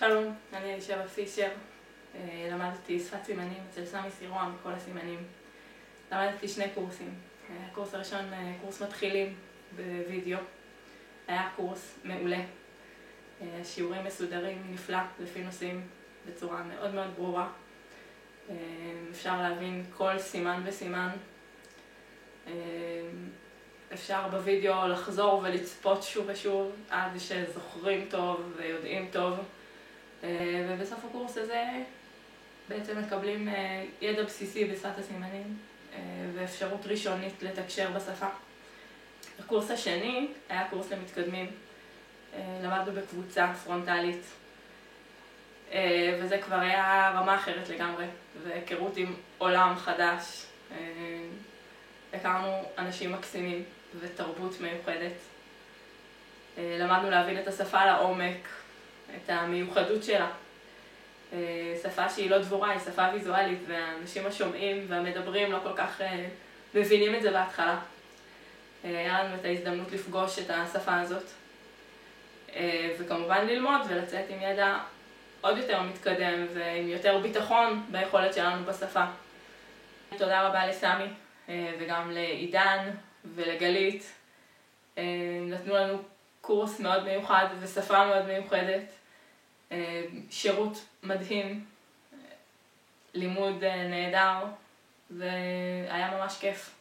שלום, אני אלישבע פישר, למדתי שפת סימנים אצל סמי סירואן מכל הסימנים. למדתי שני קורסים. הקורס הראשון, קורס מתחילים בווידאו. היה קורס מעולה. שיעורים מסודרים, נפלא, לפי נושאים בצורה מאוד מאוד ברורה. אפשר להבין כל סימן וסימן. אפשר בווידאו לחזור ולצפות שוב ושוב עד שזוכרים טוב ויודעים טוב. ובסוף הקורס הזה בעצם מקבלים ידע בסיסי בשפת הסימנים ואפשרות ראשונית לתקשר בשפה. הקורס השני היה קורס למתקדמים. למדנו בקבוצה פרונטלית, וזה כבר היה רמה אחרת לגמרי, והיכרות עם עולם חדש. הכרנו אנשים מקסימים ותרבות מיוחדת. למדנו להבין את השפה לעומק, את המיוחדות שלה. שפה שהיא לא דבורה, היא שפה ויזואלית, והאנשים השומעים והמדברים לא כל כך מבינים את זה בהתחלה. היה לנו את ההזדמנות לפגוש את השפה הזאת, וכמובן ללמוד ולצאת עם ידע עוד יותר מתקדם ועם יותר ביטחון ביכולת שלנו בשפה. תודה רבה לסמי וגם לעידן ולגלית. נתנו לנו קורס מאוד מיוחד ושפה מאוד מיוחדת. שירות מדהים, לימוד נהדר, והיה ממש כיף.